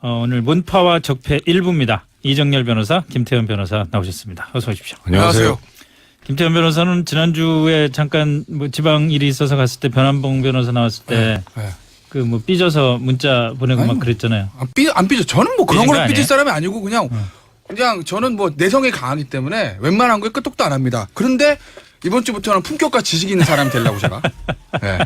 오늘 문파와 적폐 1부입니다. 이정열 변호사, 김태현 변호사 나오셨습니다. 어서 오십시오. 안녕하세요. 김태현 변호사는 지난주에 잠깐 뭐 지방 일이 있어서 갔을 때 변한봉 변호사 나왔을 때 그 뭐 삐져서 문자 보내고 막 그랬잖아요. 안 삐져. 저는 뭐 그런 삐진 거 걸로 삐질 아니에요? 사람이 아니고 그냥 저는 뭐 내성이 강하기 때문에 웬만한 거에 끄떡도 안 합니다. 그런데 이번 주부터는 품격과 지식 있는 사람이 되려고 제가. 네.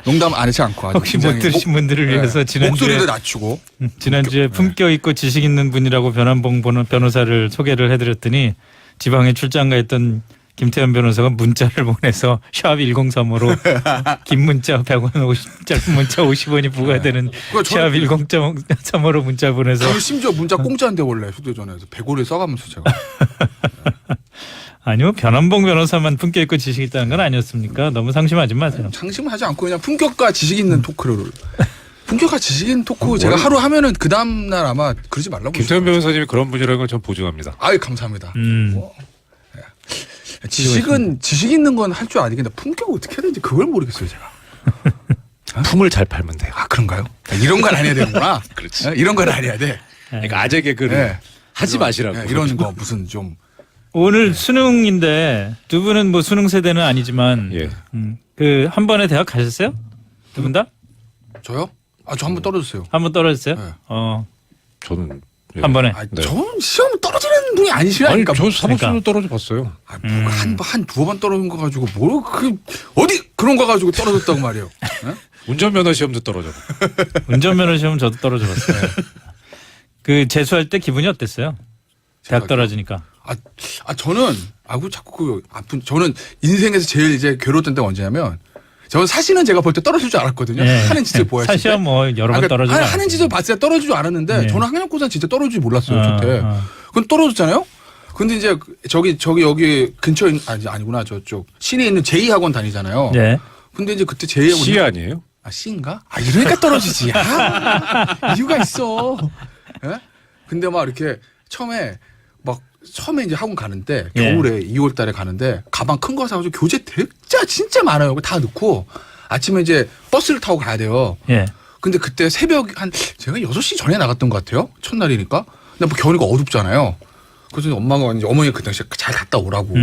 농담 안 하지 않고 아주 혹시 못 들으신 분들을 위해서 목소리도 낮추고 지난주에 품격 있고 지식 있는 분이라고 변한봉 변호사를 소개를 해드렸더니 지방에 출장 가 있던 김태현 변호사가 문자를 보내서 샵 1035로 긴 문자 100원, 짧은 문자 50원이 부과되는 샵 1035로 문자 보내서 저는 심지어 문자 공짜인데 원래 휴대전화에서 100원을 써가면서 제가 아니요 변한봉 변호사만 품격 있고 지식 있다는 건 아니었습니까? 너무 상심하지 마세요. 상심하지 않고 그냥 품격과 지식 있는 토크를 품격과 지식 있는 토크 제가 하루 하면은 그 다음날 아마 그러지 말라고 김태현 변호사님이 그런 분이라는 걸 전 보증합니다. 아유 감사합니다. 지식 있는 건 할 줄 아니겠는데 품격 어떻게 해야 되는지 그걸 모르겠어요 제가. 품을 잘 팔면 돼요. 아 그런가요? 이런 건 안 해야 되는구나. 그렇지. 이런 건 안 해야 돼. 그러니까 아재 개그를 하지 마시라고. 이런 거 무슨 좀 오늘 수능인데 두 분은 뭐 수능 세대는 아니지만 예. 그 한 번에 대학 가셨어요? 두 분 다? 저요? 아 저 한 번 떨어졌어요. 한 번 떨어졌어요? 네. 저는 예. 한 번에. 아, 네. 저는 시험 떨어지는 분이 아니시라니까. 아니 저 사법시도 그러니까. 떨어져 봤어요. 아, 한 두어 번 떨어진 거 가지고 어디 그런 거 가지고 떨어졌다고 말이에요. 네? 운전면허 시험도 떨어져. 운전면허 시험 저도 떨어져 봤어요. 그 재수할 때 기분이 어땠어요? 대학 떨어지니까. 저는 자꾸 그 아픈 저는 인생에서 제일 이제 괴로웠던 때가 언제냐면 저는 사실은 제가 볼 때 떨어질 줄 알았거든요. 네. 하는 짓을 보였을 때. 사실은 뭐 여러 번 떨어지고 하는 짓을 봤을 때 떨어질 줄 알았는데 네. 저는 학력고사 진짜 떨어질 줄 몰랐어요. 저때. 어. 그건 떨어졌잖아요. 근데 이제 저기 여기 근처에 아니구나 저쪽 시내에 있는 제2학원 다니잖아요. 네. 근데 이제 그때 제2학원 C 아니에요? C인가? 이러니까 떨어지지. 이유가 있어. 예? 근데 막 이렇게 처음에 이제 학원 가는데 예. 겨울에 2월 달에 가는데 가방 큰 거 사가지고 교재 진짜 많아요. 다 넣고 아침에 이제 버스를 타고 가야 돼요. 예. 근데 그때 새벽 제가 6시 전에 나갔던 것 같아요. 첫날이니까. 근데 뭐 겨울이니까 어둡잖아요. 그래서 엄마가 이제 어머니가 그 당시에 잘 갔다 오라고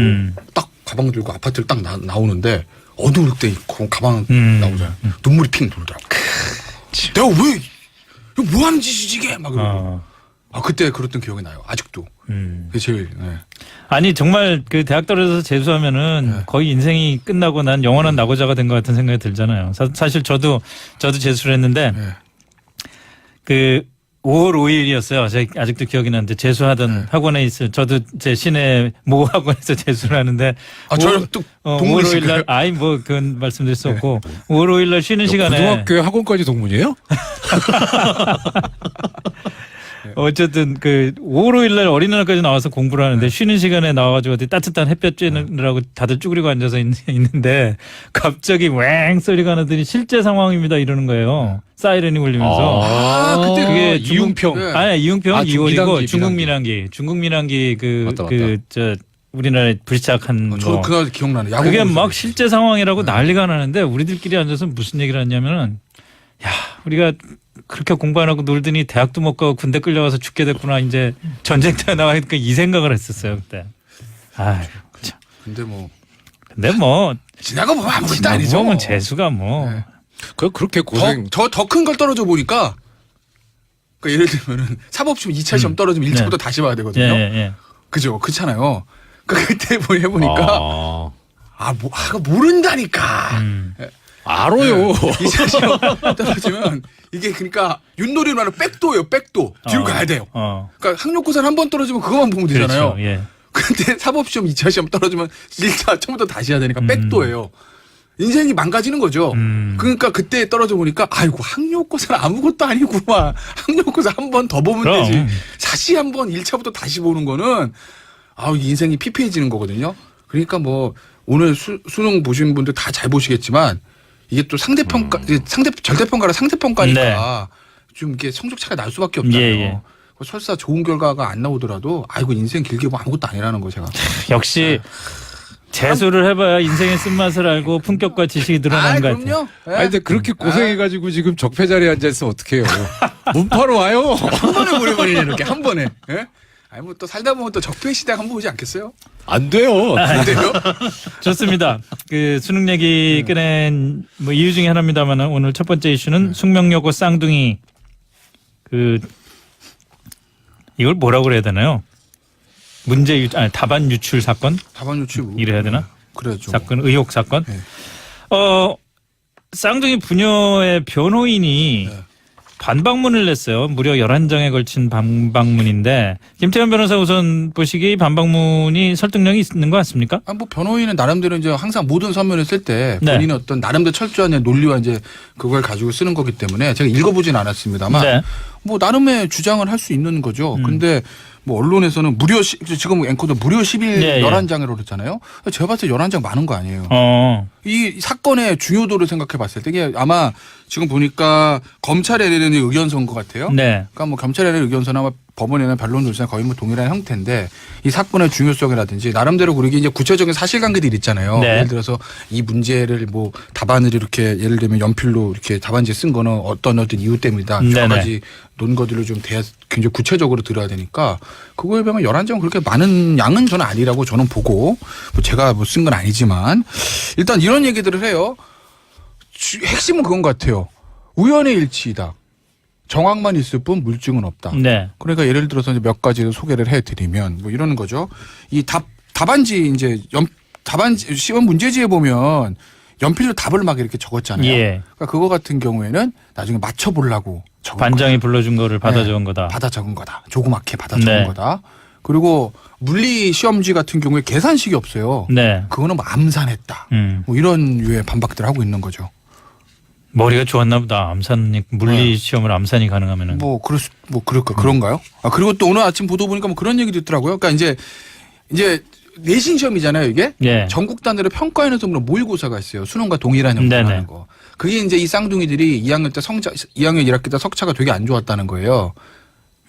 딱 가방 들고 아파트를 딱 나오는데 어두울 때 가방 나오잖아요. 눈물이 핑 돌더라고. 내가 왜 이거 뭐 하는 짓이지 이게 막 이러고. 그때 그랬던 기억이 나요. 아직도. 그게 제일. 네. 아니 정말 그 대학 떨어져서 재수하면은 거의 인생이 끝나고 난 영원한 낙오자가 된 것 같은 생각이 들잖아요. 사실 저도 재수를 했는데 그 5월 5일이었어요. 제가 아직도 기억이 나는데 재수하던 학원에 있어요. 저도 제 시내 모 학원에서 재수를 하는데 저는 또 5월 5일 날 아이 뭐 그건 말씀드릴 수 없고 5월 5일 날 쉬는 시간에 고등학교에 학원까지 동문이에요? 어쨌든 그 5월 5일 날 어린이날까지 나와서 공부를 하는데 쉬는 시간에 나와가지고 어디 따뜻한 햇볕 쬐느라고 다들 쭈그리고 앉아서 있는데 갑자기 왱 소리가 나더니 실제 상황입니다 이러는 거예요. 사이렌이 울리면서. 그때 그게 이웅평. 네. 아니 이웅평 2월이고 미당기, 중국 민항기 맞다. 저 우리나라에 불시착한 저도 거. 그날 기억나네. 야구 그게 보면서. 막 실제 상황이라고 난리가 나는데 우리들끼리 앉아서 무슨 얘기를 하냐면은 야 우리가 그렇게 공부 안 하고 놀더니 대학도 못 가고 군대 끌려가서 죽게 됐구나 이제 전쟁터에 나가니까 이 생각을 했었어요 그때. 아 참. 근데 뭐 지나가 보면 아무것도 지나고 아니죠. 보면 재수가 뭐. 네. 그렇게 고생. 더 큰 걸 떨어져 보니까 그러니까 예를 들면은 사법시험 2차 시험 떨어지면 1차부터 다시 봐야 되거든요. 예. 그죠? 그렇잖아요. 그때 해보니까 모른다니까. 알아요. 2차 시험 떨어지면 이게 그러니까 윷놀이로 말하면 백도예요. 백도. 뒤로 가야 돼요. 그러니까 학력고사를 한 번 떨어지면 그것만 보면 되잖아요. 그렇죠. 예. 근데 사법시험 2차 시험 떨어지면 1차 처음부터 다시 해야 되니까 백도예요. 인생이 망가지는 거죠. 그러니까 그때 떨어져 보니까 아이고 학력고사는 아무것도 아니구만. 학력고사 한 번 더 보면 그럼. 되지. 다시 한 번 1차부터 다시 보는 거는 인생이 피폐해지는 거거든요. 그러니까 뭐 오늘 수능 보신 분들 다 잘 보시겠지만 이게 또 상대평가 절대평가라 상대평가니까 좀 이렇게 성적차가 날 수밖에 없잖아요. 예. 설사 좋은 결과가 안 나오더라도 아이고 인생 길게 보면 아무것도 아니라는 거 제가. 역시 재수를 해봐야 인생의 쓴맛을 알고 품격과 지식이 늘어나는 것 같아요. 그럼요. 예. 아니 근데 그렇게 고생해가지고 지금 적폐 자리에 앉아있으면 어떡해요. 문파로 와요. 한 번에 보내버리네 이렇게 한 번에. 예? 아니 뭐 또 살다 보면 또 적폐 시대 한번 오지 않겠어요? 안 돼요. 안 돼요? 좋습니다. 그 수능 얘기 꺼낸 뭐 이유 중에 하나입니다만 오늘 첫 번째 이슈는 숙명여고 쌍둥이 그 이걸 뭐라고 그래야 되나요? 답안 유출 사건 답안 유출 이래야 되나? 그래죠. 사건 의혹 사건. 네. 쌍둥이 부녀의 변호인이 네. 반박문을 냈어요. 무려 11장에 걸친 반박문인데 김태현 변호사 우선 보시기에 반박문이 설득력이 있는 것 같습니까? 뭐 변호인은 나름대로 이제 항상 모든 서면을 쓸 때 네. 본인의 어떤 나름대로 철저한 논리와 이제 그걸 가지고 쓰는 거기 때문에 제가 읽어보진 않았습니다만 네. 뭐 나름의 주장을 할 수 있는 거죠. 근데 뭐 언론에서는 지금 앵커도 무려 10일 네, 11장이라고 그랬잖아요. 제가 봤을 때 11장 많은 거 아니에요. 이 사건의 중요도를 생각해 봤을 때 이게 아마 지금 보니까 검찰에 내는 의견서인 것 같아요. 네. 그러니까 뭐 검찰에 내는 의견서나 법원에 내는 반론 조사나 거의 뭐 동일한 형태인데 이 사건의 중요성이라든지 나름대로 그러기 이제 구체적인 사실관계들이 있잖아요. 네. 예를 들어서 이 문제를 뭐 답안을 이렇게 예를 들면 연필로 이렇게 답안지에 쓴 거는 어떤 이유 때문이다. 여러 가지 논거들을 좀 굉장히 구체적으로 들어야 되니까 그거에 비하면 11장 그렇게 많은 양은 저는 아니라고 저는 보고 뭐 제가 뭐 쓴 건 아니지만 일단 이런 얘기들을 해요. 핵심은 그건 것 같아요. 우연의 일치이다. 정황만 있을 뿐 물증은 없다. 네. 그러니까 예를 들어서 이제 몇 가지를 소개를 해드리면 뭐 이러는 거죠. 이 답안지 이제 답안지 시험 문제지에 보면 연필로 답을 막 이렇게 적었잖아요. 예. 그러니까 그거 같은 경우에는 나중에 맞춰보려고 적은 반장이 거다. 불러준 거를 받아 적은 거다. 받아 적은 거다. 조그맣게 받아 적은 네. 거다. 그리고 물리 시험지 같은 경우에 계산식이 없어요. 네. 그거는 뭐 암산했다. 뭐 이런 유의 반박들을 하고 있는 거죠. 머리가 좋았나 보다. 암산이 물리 시험을 암산이 가능하면은. 뭐 그런가요? 아 그리고 또 오늘 아침 보도 보니까 뭐 그런 얘기도 있더라고요. 그러니까 이제 내신 시험이잖아요, 이게. 예. 전국 단위로 평가하는 성으로 모의고사가 있어요. 수능과 동일한 형태로 네네. 하는 거. 그게 이제 이 쌍둥이들이 2학년 1학기 때 석차가 되게 안 좋았다는 거예요.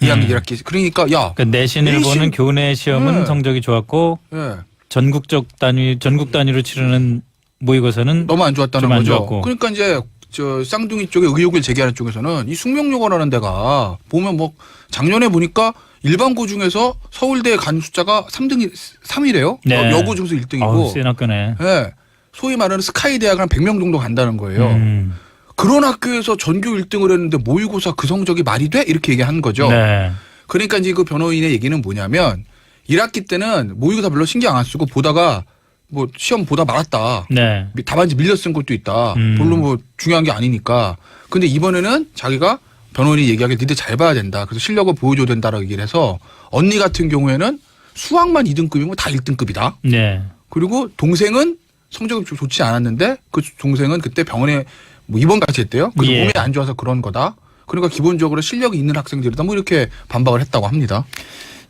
2학년 1학기. 그러니까 야. 그러니까 내신을 내신- 보는 교내 시험은 네. 성적이 좋았고 예. 전국 단위로 치르는 모의고사는 너무 안 좋았다는 좀안 거죠. 좋았고. 그러니까 이제 저 쌍둥이 쪽에 의혹을 제기하는 쪽에서는 이 숙명여고라는 데가 보면 뭐 작년에 보니까 일반고 중에서 서울대에 간 숫자가 3이래요. 네. 여고 중에서 1등이고. 센 학교네. 예. 소위 말하는 스카이 대학은 한 100명 정도 간다는 거예요. 그런 학교에서 전교 1등을 했는데 모의고사 그 성적이 말이 돼? 이렇게 얘기한 거죠. 네. 그러니까 이제 그 변호인의 얘기는 뭐냐면 1학기 때는 모의고사 별로 신경 안 쓰고 보다가 뭐 시험 보다 말았다. 네. 답안지 밀려 쓴 것도 있다. 별로 뭐 중요한 게 아니니까. 근데 이번에는 자기가 변호인이 얘기하기에 니들 잘 봐야 된다. 그래서 실력을 보여줘야 된다라고 얘기를 해서 언니 같은 경우에는 수학만 2등급이면 다 1등급이다. 네. 그리고 동생은 성적이 좀 좋지 않았는데 그 동생은 그때 병원에 뭐 입원까지 했대요. 그래서 예. 몸이 안 좋아서 그런 거다. 그러니까 기본적으로 실력이 있는 학생들이다. 뭐 이렇게 반박을 했다고 합니다.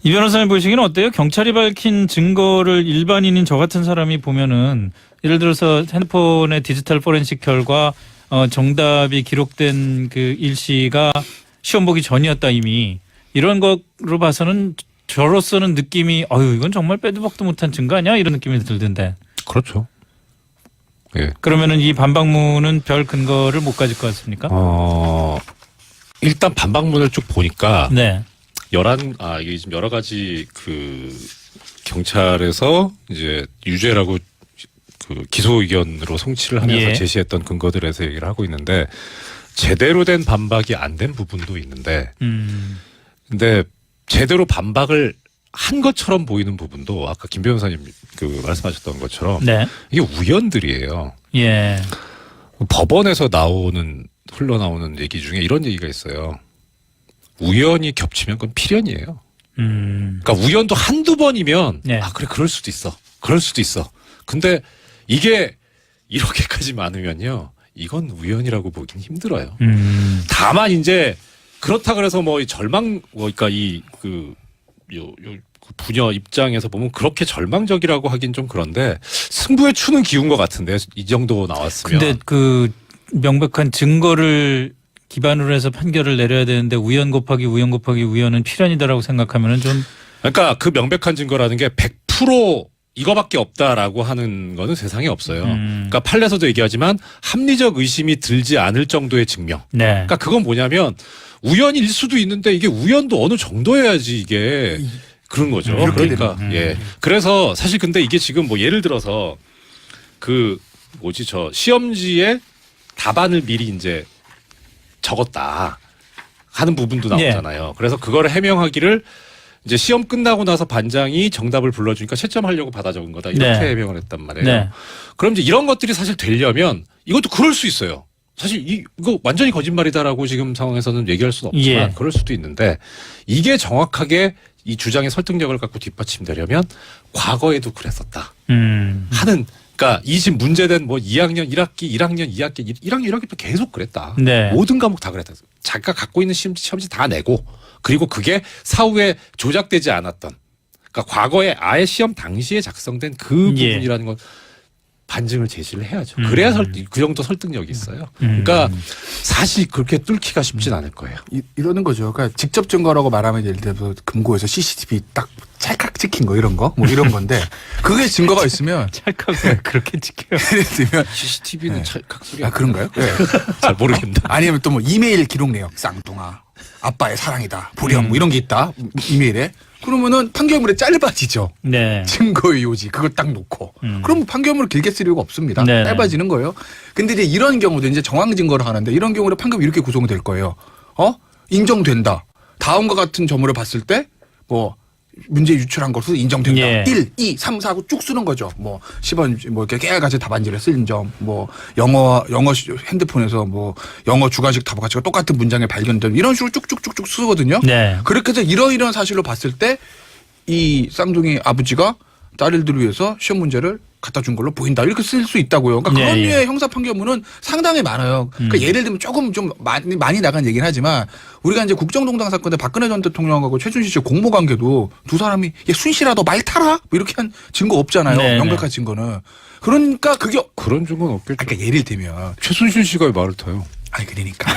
이 변호사님 보시기는 어때요? 경찰이 밝힌 증거를 일반인인 저 같은 사람이 보면은 예를 들어서 핸드폰의 디지털 포렌식 결과 정답이 기록된 그 일시가 시험 보기 전이었다 이미 이런 거로 봐서는 저로서는 느낌이 이건 정말 빼도 박도 못한 증거 아니야? 이런 느낌이 들던데. 그렇죠. 예. 그러면은 이 반박문은 별 근거를 못 가질 것 같습니까? 일단 반박문을 쭉 보니까 네. 이게 지금 여러 가지 경찰에서 이제 유죄라고 기소 의견으로 송치를 하면서 예. 제시했던 근거들에서 얘기를 하고 있는데 제대로 된 반박이 안 된 부분도 있는데 근데 제대로 반박을 한 것처럼 보이는 부분도 아까 김 변호사님 말씀하셨던 것처럼 네. 이게 우연들이에요. 예. 법원에서 흘러나오는 얘기 중에 이런 얘기가 있어요. 우연이 겹치면 그건 필연이에요. 그러니까 우연도 한두 번이면 네. 그래 그럴 수도 있어. 그럴 수도 있어. 근데 이게 이렇게까지 많으면요. 이건 우연이라고 보긴 힘들어요. 다만 이제 그렇다 그래서 뭐 그러니까 부녀 입장에서 보면 그렇게 절망적이라고 하긴 좀 그런데 승부에 추는 기운 것 같은데 이 정도 나왔으면. 근데 그 명백한 증거를 기반으로 해서 판결을 내려야 되는데 우연 곱하기 우연은 필연이다라고 생각하면은 좀 그러니까 그 명백한 증거라는 게 100% 이거밖에 없다라고 하는 거는 세상에 없어요. 그러니까 판례에서도 얘기하지만 합리적 의심이 들지 않을 정도의 증명. 네. 그러니까 그건 뭐냐면 우연일 수도 있는데 이게 우연도 어느 정도여야지 이게 그런 거죠. 그러니까 예. 그래서 사실 근데 이게 지금 뭐 예를 들어서 그 뭐지 저 시험지에 답안을 미리 이제 적었다 하는 부분도 나오잖아요. 그래서 그거를 해명하기를 이제 시험 끝나고 나서 반장이 정답을 불러주니까 채점하려고 받아 적은 거다 이렇게 네. 해명을 했단 말이에요. 네. 그럼 이제 이런 것들이 사실 되려면 이것도 그럴 수 있어요. 사실 이거 완전히 거짓말이다라고 지금 상황에서는 얘기할 수는 없지만 예. 그럴 수도 있는데 이게 정확하게 이 주장의 설득력을 갖고 뒷받침되려면 과거에도 그랬었다 하는 그러니까 이 지금 문제된 뭐 2학년 1학기 1학년 2학기 1학년 1학기 때 계속 그랬다. 네. 모든 과목 다 그랬다. 자기가 갖고 있는 시험지 다 내고 그리고 그게 사후에 조작되지 않았던 그러니까 과거에 아예 시험 당시에 작성된 그 예. 부분이라는 건 반증을 제시를 해야죠. 그래야 그 정도 설득력이 있어요. 음. 그러니까 사실 그렇게 뚫기가 쉽진 않을 거예요. 이러는 거죠. 그러니까 직접 증거라고 말하면 예를 들어서 금고에서 CCTV 딱 찰칵 찍힌 거 이런 거 뭐 이런 건데 그게 증거가 있으면 찰칵을 그렇게 지켜요. 예를 들면 CCTV는 찰칵 소리 아 그런가요? 네. 잘 모르겠는데. 아니면 또 뭐 이메일 기록 내역 쌍둥아 아빠의 사랑이다 불량 뭐 이런 게 있다 이메일에 그러면은 판결문에 짧아지죠. 네. 증거의 요지 그거 딱 놓고 그럼 판결문을 길게 쓸 이유가 없습니다. 네네. 짧아지는 거예요. 근데 이제 이런 경우도 이제 정황 증거를 하는데 이런 경우는 판결이 이렇게 구성될 거예요. 인정된다. 다음과 같은 점으로 봤을 때 뭐 문제 유출한 것으로 인정된다. 예. 1, 2, 3, 4 하고 쭉 쓰는 거죠. 뭐 10원 뭐 이렇게 깨알같이 답안지를 쓴 점, 뭐 영어 핸드폰에서 뭐 영어 주관식 답안지가 똑같은 문장에 발견된 이런 식으로 쭉쭉쭉쭉 쓰거든요. 네. 그렇게 해서 이러이러한 사실로 봤을 때 이 쌍둥이 아버지가 딸들을 위해서 시험 문제를 갖다 준 걸로 보인다. 이렇게 쓸 수 있다고요. 그러니까 그런 예, 예. 류의 형사 판결문은 상당히 많아요. 그러니까 예를 들면 조금 좀 많이 나간 얘기는 하지만 우리가 이제 국정농단 사건 때 박근혜 전 대통령하고 최순실 씨 공모 관계도 두 사람이 야, 순실아 너 말 타라? 뭐 이렇게 한 증거 없잖아요. 네, 명백한 증거는. 그러니까 그게 그런 증거는 없겠죠. 그러니까 예를 들면 최순실 씨가 왜 말을 타요? 아니 그러니까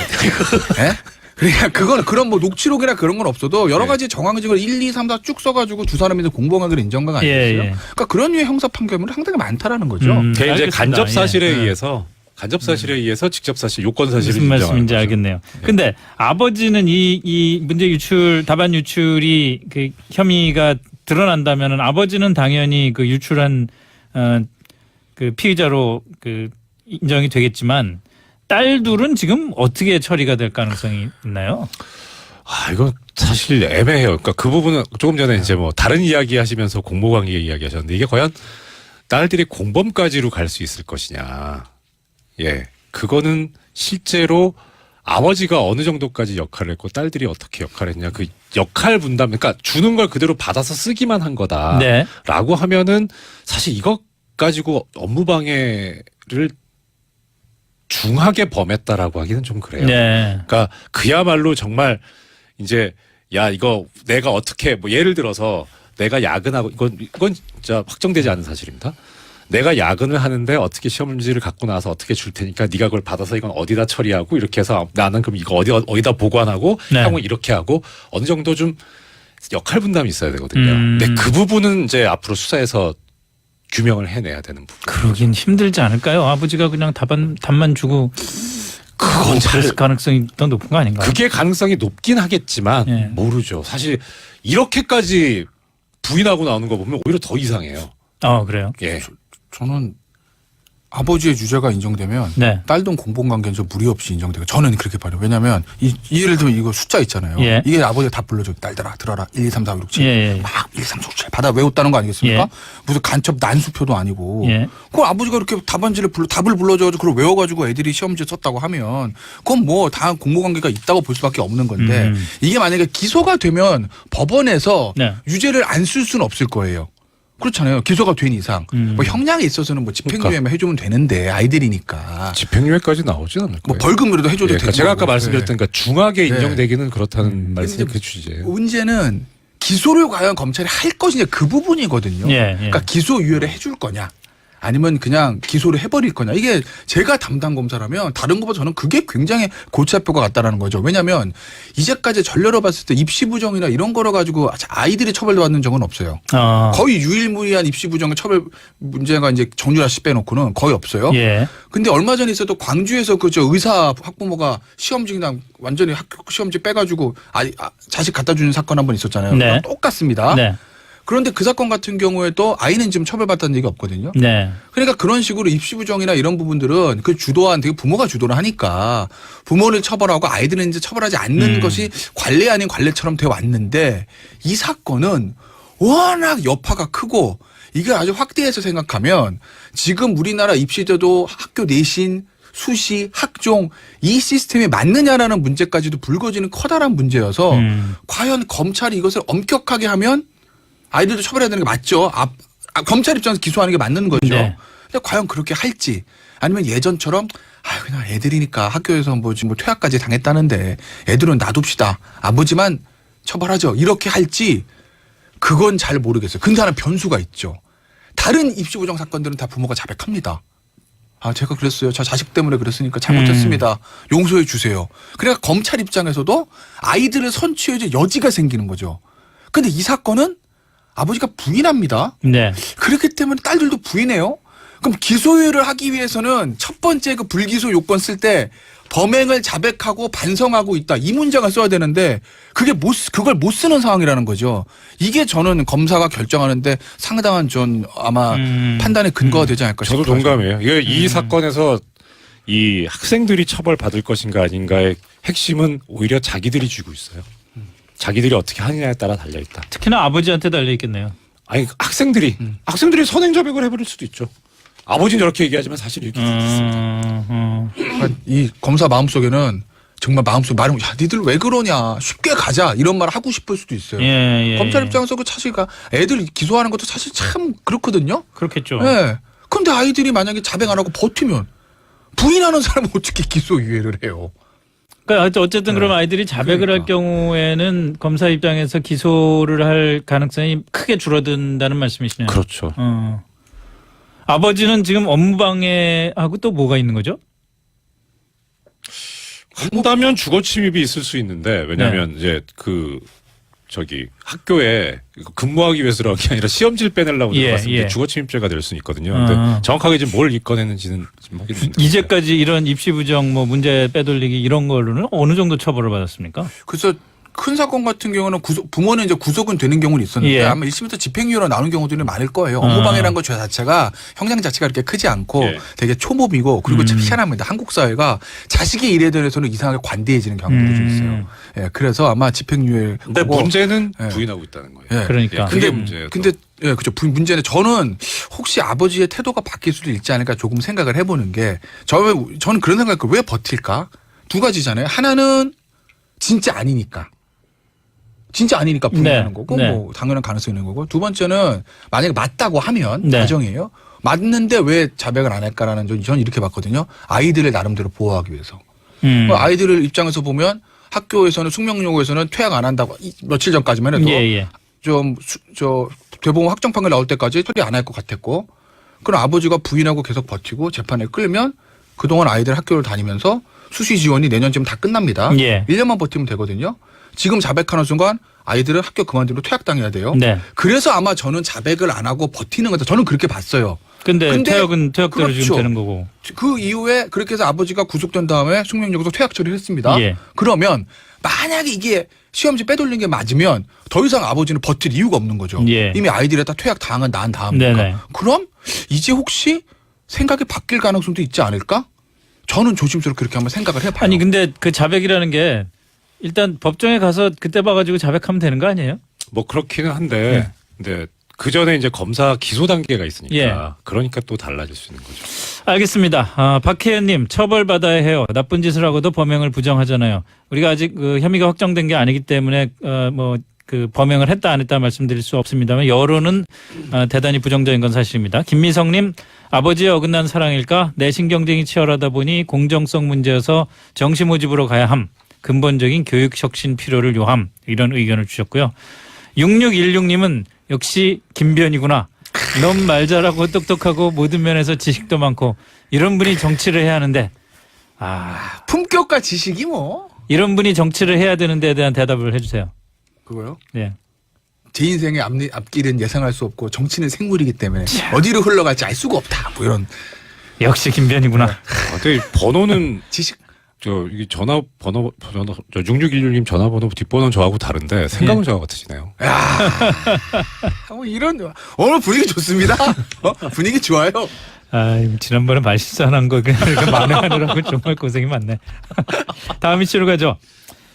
예? 그러니까 그거는 그런 뭐 녹취록이나 그런 건 없어도 여러 가지 정황증을 1, 2, 3, 4 쭉 써가지고 두 사람이 공범관계를 인정한 거 아니겠어요? 예, 예. 그러니까 그런 류의 형사 판결문이 상당히 많다라는 거죠. 그게 이제 알겠습니다. 간접 사실에 예. 의해서 직접 사실 요건 사실을 무슨 말씀인지 인정하는 거죠. 알겠네요. 근데 아버지는 이 문제 유출 답안 유출이 그 혐의가 드러난다면은 아버지는 당연히 그 유출한 그 피의자로 그 인정이 되겠지만 딸들은 지금 어떻게 처리가 될 가능성이 있나요? 이건 사실 애매해요. 그러니까 그 부분은 조금 전에 이제 뭐 다른 이야기 하시면서 공모관계 이야기 하셨는데 이게 과연 딸들이 공범까지로 갈 수 있을 것이냐. 예. 그거는 실제로 아버지가 어느 정도까지 역할을 했고 딸들이 어떻게 역할을 했냐. 그 역할 분담, 그러니까 주는 걸 그대로 받아서 쓰기만 한 거다. 네. 라고 하면은 사실 이것 가지고 업무방해를 중하게 범했다라고 하기는 좀 그래요. 네. 그러니까 그야말로 정말 이제 야 이거 내가 어떻게 뭐 예를 들어서 내가 야근하고 이건 진짜 확정되지 않은 사실입니다. 내가 야근을 하는데 어떻게 시험 문제를 갖고 나서 어떻게 줄 테니까 네가 그걸 받아서 이건 어디다 처리하고 이렇게 해서 나는 그럼 이거 어디다 보관하고 네. 형은 이렇게 하고 어느 정도 좀 역할 분담이 있어야 되거든요. 음. 근데 그 부분은 이제 앞으로 수사에서 규명을 해내야 되는 부분. 그러긴 힘들지 않을까요? 아버지가 그냥 답만 주고 그건 그랬을 가능성이 더 높은 거 아닌가요? 그게 가능성이 높긴 하겠지만 예. 모르죠. 사실 이렇게까지 부인하고 나오는 거 보면 오히려 더 이상해요. 그래요? 예. 저는 아버지의 유죄가 인정되면 네. 딸동 공범관계는 좀 무리 없이 인정되고 저는 그렇게 봐요. 왜냐하면 예를 들면 이거 숫자 있잖아요. 예. 이게 아버지가 다 불러줘. 딸들아 들어라. 1, 2, 3, 4, 5, 6, 7. 예, 예. 막 1, 2, 3, 4, 5, 7 받아 외웠다는 거 아니겠습니까? 예. 무슨 간첩 난수표도 아니고. 예. 그걸 아버지가 이렇게 답을 불러줘가지고 그걸 외워가지고 애들이 시험지에 썼다고 하면 그건 뭐 다 공모관계가 있다고 볼 수밖에 없는 건데 이게 만약에 기소가 되면 법원에서 네. 유죄를 안 쓸 수는 없을 거예요. 그렇잖아요. 기소가 된 이상. 뭐 형량에 있어서는 뭐 집행유예만 해주면 되는데 아이들이니까. 집행유예까지 나오진 않을 뭐 거예요. 벌금이라도 해줘도 예, 되고. 그러니까 제가 아까 말씀드렸던 그러니까 중하게 네. 인정되기는 그렇다는 말씀이 근데 그 취지예요. 문제는 기소를 과연 검찰이 할 것이냐 그 부분이거든요. 예, 예. 그러니까 기소유예를 해줄 거냐 아니면 그냥 기소를 해버릴 거냐. 이게 제가 담당 검사라면 다른 것보다 저는 그게 굉장히 골치아표가 같다라는 거죠. 왜냐하면 이제까지 전례로 봤을 때 입시 부정이나 이런 거로 가지고 아이들이 처벌받는 적은 없어요. 거의 유일무이한 입시 부정의 처벌 문제가 이제 정유라 씨 빼놓고는 거의 없어요. 예. 근데 얼마 전에 있어도 광주에서 그 저 의사 학부모가 시험지나 완전히 학교 시험지 빼가지고 자식 갖다 주는 사건 한 번 있었잖아요. 네. 똑같습니다. 네. 그런데 그 사건 같은 경우에도 아이는 지금 처벌받았다는 얘기가 없거든요. 네. 그러니까 그런 식으로 입시 부정이나 이런 부분들은 그 주도한 되게 부모가 주도를 하니까 부모를 처벌하고 아이들은 이제 처벌하지 않는 것이 관례 아닌 관례처럼 되어 왔는데 이 사건은 워낙 여파가 크고 이게 아주 확대해서 생각하면 지금 우리나라 입시제도 학교 내신 수시, 학종 이 시스템이 맞느냐라는 문제까지도 불거지는 커다란 문제여서 과연 검찰이 이것을 엄격하게 하면 아이들도 처벌해야 되는 게 맞죠. 검찰 입장에서 기소하는 게 맞는 거죠. 네. 근데 과연 그렇게 할지 아니면 예전처럼 그냥 애들이니까 학교에서 뭐 지금 퇴학까지 당했다는데 애들은 놔둡시다. 아버지만 처벌하죠. 이렇게 할지 그건 잘 모르겠어요. 근데 하나 변수가 있죠. 다른 입시 부정 사건들은 다 부모가 자백합니다. 제가 그랬어요. 저 자식 때문에 그랬으니까 잘못했습니다. 용서해 주세요. 그러니까 검찰 입장에서도 아이들을 선취해줄 여지가 생기는 거죠. 근데 이 사건은 아버지가 부인합니다. 네. 그렇기 때문에 딸들도 부인해요. 그럼 기소유예를 하기 위해서는 첫 번째 그 불기소 요건 쓸 때 범행을 자백하고 반성하고 있다. 이 문장을 써야 되는데 그걸 못 쓰는 상황이라는 거죠. 이게 저는 검사가 결정하는데 상당한 좀 아마 판단의 근거가 되지 않을까 싶어요. 저도 동감해요. 이 사건에서 이 학생들이 처벌받을 것인가 아닌가의 핵심은 오히려 자기들이 쥐고 있어요. 자기들이 어떻게 하느냐에 따라 달려있다. 특히나 아버지한테 달려있겠네요. 아니 학생들이 선행자백을 해버릴 수도 있죠. 아버지는 저렇게 얘기하지만 사실 이렇게 있습니다. 그러니까 이 검사 마음속에는 정말 마음속 말은 니들 왜 그러냐 쉽게 가자 이런 말 하고 싶을 수도 있어요. 예. 검찰 입장에서 그 사실가 애들 기소하는 것도 사실 참 그렇거든요. 그렇겠죠. 예. 근데 아이들이 만약에 자백 안 하고 버티면 부인하는 사람은 어떻게 기소유예를 해요? 그러니까 어쨌든 그럼 아이들이 자백을 할 경우에는 검사 입장에서 기소를 할 가능성이 크게 줄어든다는 말씀이시네요. 그렇죠. 아버지는 지금 업무방해하고 또 뭐가 있는 거죠? 한다면 주거 침입이 있을 수 있는데 왜냐하면 이제 학교에 근무하기 위해서 그런 게 아니라 시험지를 빼내려고 들어갔을 때 주거 침입죄가 될 수 있거든요. 근데 정확하게 지금 뭘 꺼냈는지는 지금 확인 못 했는데. 이제까지 이런 입시 부정 문제 빼돌리기 이런 걸로는 어느 정도 처벌을 받았습니까? 그래서 큰 사건 같은 경우는 부모는 이제 구속은 되는 경우는 있었는데 아마 1심부터 집행유예로 나오는 경우들이 많을 거예요. 업무방해라는 것 자체가 형량 자체가 그렇게 크지 않고 되게 초범이고 그리고 참 희한합니다. 한국 사회가 자식의 일에 대해서는 이상하게 관대해지는 경향들이 좀 있어요. 예, 그래서 아마 집행유예. 근데 문제는 부인하고 있다는 거예요. 예. 그러니까. 그게 문제예요. 근데 그렇죠. 문제는 저는 혹시 아버지의 태도가 바뀔 수도 있지 않을까 조금 생각을 해보는 게 저는 그런 생각을 왜 버틸까? 두 가지잖아요. 하나는 진짜 아니니까 부인하는 거고 뭐 당연한 가능성이 있는 거고 두 번째는 만약에 맞다고 하면 가정이에요. 맞는데 왜 자백을 안 할까라는 저는 이렇게 봤거든요. 아이들을 나름대로 보호하기 위해서. 아이들을 입장에서 보면 학교에서는 숙명여고에서는 퇴학 안 한다고 며칠 전까지만 해도 대법원 확정 판결 나올 때까지 처리 안 할 것 같았고 그럼 아버지가 부인하고 계속 버티고 재판에 끌면 그동안 아이들 학교를 다니면서 수시 지원이 내년쯤 다 끝납니다. 1년만 버티면 되거든요. 지금 자백하는 순간 아이들은 학교 그만두고 퇴학당해야 돼요. 그래서 아마 저는 자백을 안 하고 버티는 거다. 저는 그렇게 봤어요. 근데 퇴학은 퇴학대로 그렇죠. 지금 되는 거고. 그 이후에 그렇게 해서 아버지가 구속된 다음에 숙명여고서 퇴학 처리를 했습니다. 그러면 만약에 이게 시험지 빼돌린 게 맞으면 더 이상 아버지는 버틸 이유가 없는 거죠. 이미 아이들이 다 퇴학 당한 다음이니까. 그럼 이제 혹시 생각이 바뀔 가능성도 있지 않을까? 저는 조심스럽게 그렇게 한번 생각을 해봐요. 아니 근데 그 자백이라는 게 일단 법정에 가서 그때 봐가지고 자백하면 되는 거 아니에요? 뭐 그렇기는 한데 근데 그 전에 이제 검사 기소 단계가 있으니까 그러니까 또 달라질 수 있는 거죠. 알겠습니다. 박혜연님 처벌받아야 해요. 나쁜 짓을 하고도 범행을 부정하잖아요. 우리가 아직 그 혐의가 확정된 게 아니기 때문에 그 범행을 했다 안 했다 말씀드릴 수 없습니다만 여론은 대단히 부정적인 건 사실입니다. 김미성님 아버지의 어긋난 사랑일까? 내신 경쟁이 치열하다 보니 공정성 문제여서 정시 모집으로 가야 함. 근본적인 교육 혁신 필요를 요함. 이런 의견을 주셨고요. 6616님은 역시 김변이구나. 너무 말 잘하고 똑똑하고 모든 면에서 지식도 많고 이런 분이 정치를 해야 하는데 품격과 지식이 뭐 이런 분이 정치를 해야 되는 데에 대한 대답을 해주세요. 그거요? 네. 제 인생의 앞길은 예상할 수 없고 정치는 생물이기 때문에 어디로 흘러갈지 알 수가 없다. 뭐 이런 역시 김변이구나. 근데 번호는 지식. 이게 전화번호 6616님 전화번호 뒷번호는 저하고 다른데 생각은 저하고 같으시네요. 이런 오늘 분위기 좋습니다. 분위기 좋아요. 지난번에 말실수한 거 이렇게 만회하느라고 정말 고생이 많네. 다음 이슈로 가죠.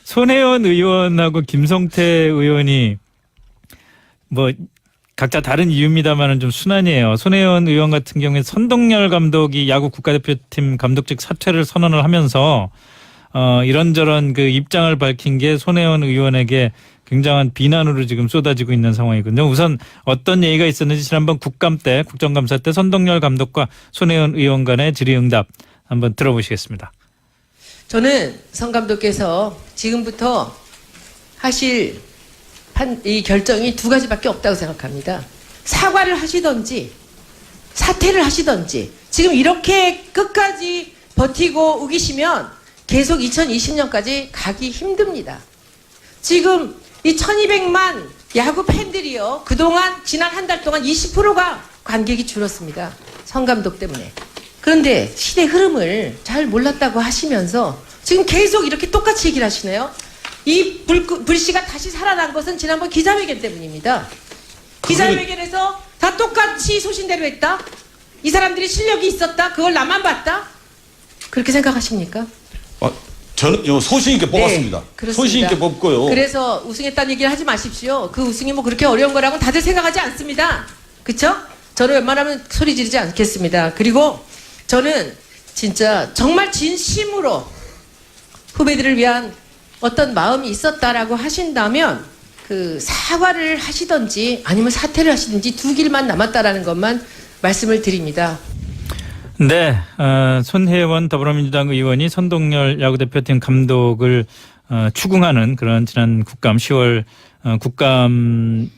손혜원 의원하고 김성태 의원이 뭐 각자 다른 이유입니다만은 좀 순환이에요. 손혜원 의원 같은 경우에 선동열 감독이 야구 국가대표팀 감독직 사퇴를 선언을 하면서 이런저런 그 입장을 밝힌 게 손혜원 의원에게 굉장한 비난으로 지금 쏟아지고 있는 상황이거든요. 우선 어떤 얘기가 있었는지 지난번 국정감사 때 선동열 감독과 손혜원 의원 간의 질의응답 한번 들어보시겠습니다. 저는 성 감독께서 지금부터 하실 이 결정이 두 가지밖에 없다고 생각합니다. 사과를 하시던지 사퇴를 하시던지. 지금 이렇게 끝까지 버티고 우기시면 계속 2020년까지 가기 힘듭니다. 지금 이 1200만 야구 팬들이요, 그동안 지난 한 달 동안 20%가 관객이 줄었습니다. 성 감독 때문에. 그런데 시대 흐름을 잘 몰랐다고 하시면서 지금 계속 이렇게 똑같이 얘기를 하시네요. 이 불씨가 다시 살아난 것은 지난번 기자회견 때문입니다. 기자회견에서 다 똑같이 소신대로 했다. 이 사람들이 실력이 있었다. 그걸 나만 봤다. 그렇게 생각하십니까? 저는 소신 있게 뽑았습니다. 그렇습니다. 소신 있게 뽑고요. 그래서 우승했다는 얘기를 하지 마십시오. 그 우승이 뭐 그렇게 어려운 거라고 다들 생각하지 않습니다. 그렇죠? 저는 웬만하면 소리 지르지 않겠습니다. 그리고 저는 진짜 정말 진심으로 후배들을 위한 어떤 마음이 있었다라고 하신다면 그 사과를 하시든지 아니면 사퇴를 하시든지 두 길만 남았다라는 것만 말씀을 드립니다. 네, 손혜원 더불어민주당 의원이 선동열 야구대표팀 감독을 추궁하는 그런 지난 국감 10월 국감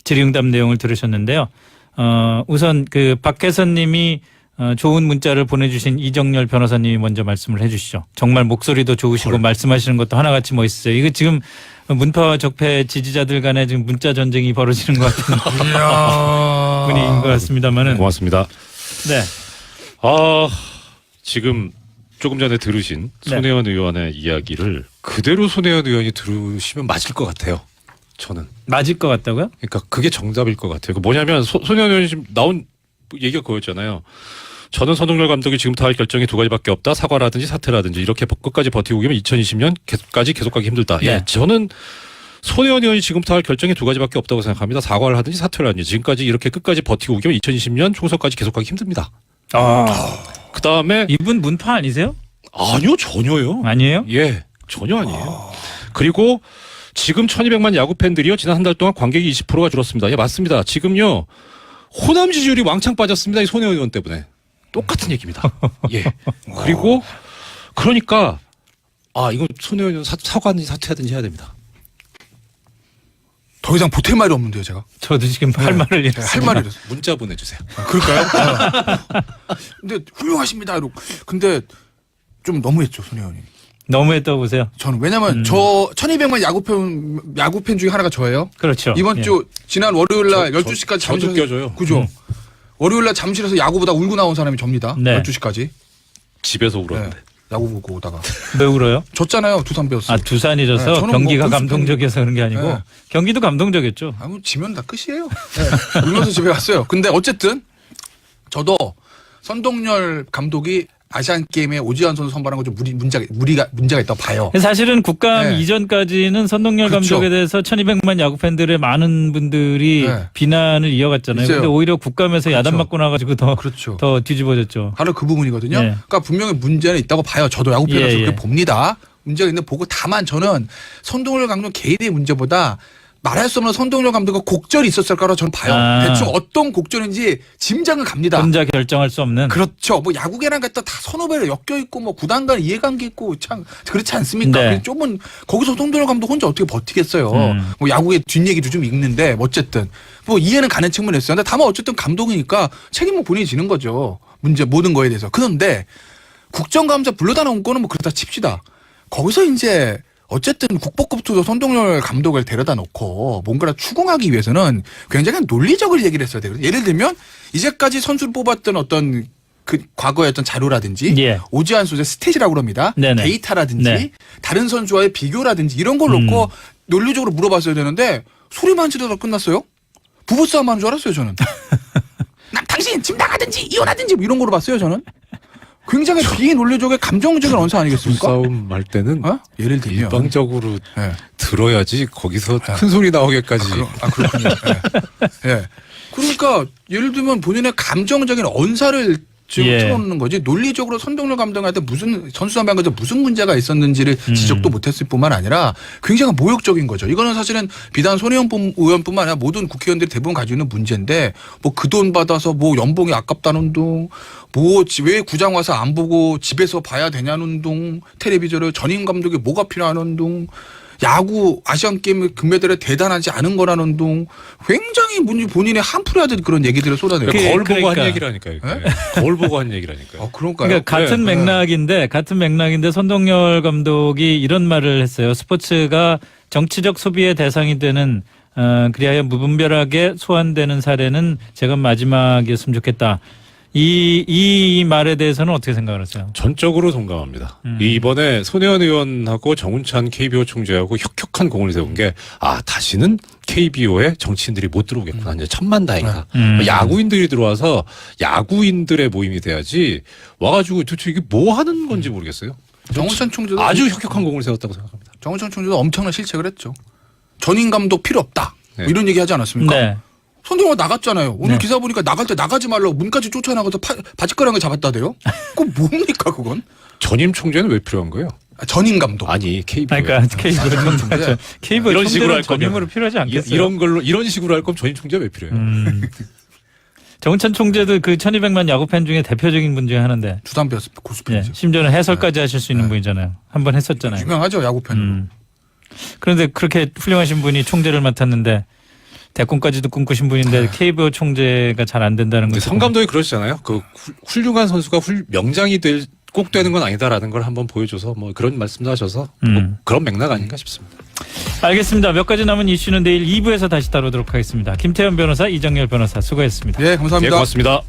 질의응답 내용을 들으셨는데요. 우선 그 박혜선 님이 좋은 문자를 보내주신 이정열 변호사님이 먼저 말씀을 해주시죠. 정말 목소리도 좋으시고 말씀하시는 것도 하나같이 멋있어요. 이거 지금 문파와 적폐 지지자들 간에 지금 문자 전쟁이 벌어지는 것 같은 분위기인 것 같습니다만은. 고맙습니다. 네. 지금 조금 전에 들으신 손혜원 의원의 이야기를 그대로 손혜원 의원이 들으시면 맞을 것 같아요. 저는. 맞을 것 같다고요? 그러니까 그게 정답일 것 같아요. 뭐냐면 손혜원 의원이 지금 나온 얘기가 그거였잖아요. 저는 선동열 감독이 지금부터 할 결정이 두 가지밖에 없다. 사과라든지 사퇴라든지 이렇게 끝까지 버티고 오면 2020년까지 계속 가기 힘들다. 네. 예, 저는 손혜원 의원이 지금부터 할 결정이 두 가지밖에 없다고 생각합니다. 사과를 하든지 사퇴를 하든지 지금까지 이렇게 끝까지 버티고 오면 2020년 총선까지 계속 가기 힘듭니다. 그 다음에 이분 문파 아니세요? 아니요, 전혀요. 아니에요? 예, 전혀 아니에요. 그리고 지금 1200만 야구 팬들이요 지난 한 달 동안 관객이 20%가 줄었습니다. 예, 맞습니다. 지금요 호남 지지율이 왕창 빠졌습니다. 이 손혜원 의원 때문에. 똑같은 얘기입니다. 예. 그리고 그러니까 이거 손혜원 의원 사과하든지 사퇴하든지 해야 됩니다. 더 이상 보탤 말이 없는데요, 제가. 저도 지금 할 말을 잃었어요. 할 말이 잃었어요. 문자 보내주세요. 그럴까요? 근데 훌륭하십니다. 이러고. 근데 좀 너무했죠, 손혜원이. 너무했다고 보세요. 저는 왜냐면 저 1200만 야구팬 중에 하나가 저예요. 그렇죠. 이번 주 지난 월요일 날 12시까지 저도 껴줘요. 그죠? 월요일 날 잠실에서 야구 보다 울고 나온 사람이 접니다. 네. 12시까지. 집에서 울었는데. 야구 보고 오다가. 왜 울어요? 졌잖아요. 두산 베어스. 두산이 져서 네, 저는 경기가 뭐 감동적이어서 그런 게 아니고 네. 경기도 감동적이었죠. 뭐 지면 다 끝이에요. 네. 울면서 집에 갔어요. 근데 어쨌든 저도 선동열 감독이 아시안 게임에 오지환 선수 선발한 거 좀 문제가 있다고 봐요. 사실은 국감 네. 이전까지는 선동열 그렇죠. 감독에 대해서 1200만 야구 팬들의 많은 분들이 네. 비난을 이어갔잖아요. 있어요. 근데 오히려 국감에서 그렇죠. 야단 맞고 나가지고 그렇죠. 더 뒤집어졌죠. 바로 그 부분이거든요. 예. 그러니까 분명히 문제는 있다고 봐요. 저도 야구 팬으로서 예, 예. 그렇게 봅니다. 문제가 있는데 보고 다만 저는 선동열 감독 개인의 문제보다 말할 수 없는 선동열 감독과 곡절이 있었을 거라 저는 봐요. 아. 대충 어떤 곡절인지 짐작은 갑니다. 혼자 결정할 수 없는. 그렇죠. 뭐 야구계랑 갖다 다 선후배로 엮여 있고 뭐 구단 간 이해관계 있고 참 그렇지 않습니까? 네. 그래서 좀은 거기서 송동열 감독 혼자 어떻게 버티겠어요. 음. 뭐 야구의 뒷얘기도 좀 읽는데 어쨌든 뭐 이해는 가는 측면이 있어요. 근데 다만 어쨌든 감독이니까 책임은 본인이 지는 거죠. 문제 모든 거에 대해서. 그런데 국정감사 불러다 놓은 거는 뭐 그렇다 칩시다. 거기서 이제 어쨌든 국보급투도 선동열 감독을 데려다 놓고 뭔가를 추궁하기 위해서는 굉장히 논리적으로 얘기를 했어야 되거든요. 예를 들면 이제까지 선수를 뽑았던 어떤 그 과거의 어떤 자료라든지 예. 오지환 선수의 스탯이라고 합니다. 네네. 데이터라든지 네. 다른 선수와의 비교라든지 이런 걸 놓고 논리적으로 물어봤어야 되는데 소리만 지르다 끝났어요. 부부싸움 하는 줄 알았어요 저는. 당신 집 나가든지 이혼하든지 뭐 이런 거로 봤어요 저는. 굉장히 비논리적인 감정적인 언사 아니겠습니까? 싸움 할 때는 어? 예를 들면 일방적으로 예. 들어야지 거기서 큰 소리 나오게까지. 그렇군요. 예. 예. 그러니까 예를 들면 본인의 감정적인 언사를 지금 예. 틀어놓는 거지 논리적으로 선동열 감독한테 무슨 선수 선발에서 무슨 문제가 있었는지를 지적도 못했을 뿐만 아니라 굉장히 모욕적인 거죠. 이거는 사실은 비단 손혜원 의원뿐만 아니라 모든 국회의원들이 대부분 가지고 있는 문제인데 뭐 그 돈 받아서 뭐 연봉이 아깝다는 둥 뭐 왜 구장 와서 안 보고 집에서 봐야 되냐는 둥 텔레비전을 전임 감독이 뭐가 필요하는 둥 야구 아시안게임 금메달에 대단하지 않은 거라는 둥 굉장히 본인의 한풀이하듯 그런 얘기들을 쏟아내요. 그- 거울 보고 그러니까. 한 얘기라니까요. 이게. 거울 보고 한 얘기라니까요. 그런가요? 그러니까 같은 네. 맥락인데 선동열 감독이 이런 말을 했어요. 스포츠가 정치적 소비의 대상이 되는 그리하여 무분별하게 소환되는 사례는 제가 마지막이었으면 좋겠다. 이 말에 대해서는 어떻게 생각하세요? 전적으로 동감합니다. 이번에 손혜원 의원하고 정운찬 KBO 총재하고 혁혁한 공을 세운 게 다시는 KBO에 정치인들이 못 들어오겠구나. 이제 천만다행이다. 야구인들이 들어와서 야구인들의 모임이 돼야지 와가지고 도대체 이게 뭐 하는 건지 모르겠어요. 정우찬 총재도 아주 혁혁한 공을 세웠다고 생각합니다. 정우찬 총재도 엄청난 실책을 했죠. 전임 감독 필요 없다. 뭐 네. 이런 얘기 하지 않았습니까? 네. 손동열 나갔잖아요. 오늘 네. 기사 보니까 나갈 때 나가지 말라고 문까지 쫓아나가서 바짓가랑을 잡았다대요. 그건 뭡니까 그건? 전임 총재는 왜 필요한 거예요? 전임 감독. 아니 KBO. 그러니까 KBO 전임 총재 총재. KBO 이런 식으로 할 총재는 전임으로 거면 필요하지 않겠어요? 이런 식으로 할 거면 전임 총재 왜 필요해요? 정은찬 총재도 그 1200만 야구 팬 중에 대표적인 분 중에 하나인데 두산 베어스 예, 고수팬이죠. 심지어는 해설까지 하실 수 있는 분이잖아요. 한 번 했었잖아요. 유명하죠 야구 팬. 그런데 그렇게 훌륭하신 분이 총재를 맡았는데 대권까지도 꿈꾸신 분인데 KBO 총재가 잘 안 된다는 근데 것은 성 감독이 그러시잖아요. 그 훌륭한 선수가 명장이 꼭 되는 건 아니다라는 걸 한번 보여줘서 뭐 그런 말씀도 하셔서 뭐 그런 맥락 아닌가 싶습니다. 알겠습니다. 몇 가지 남은 이슈는 내일 2부에서 다시 다루도록 하겠습니다. 김태현 변호사, 이정열 변호사 수고했습니다. 예 감사합니다. 네, 고맙습니다.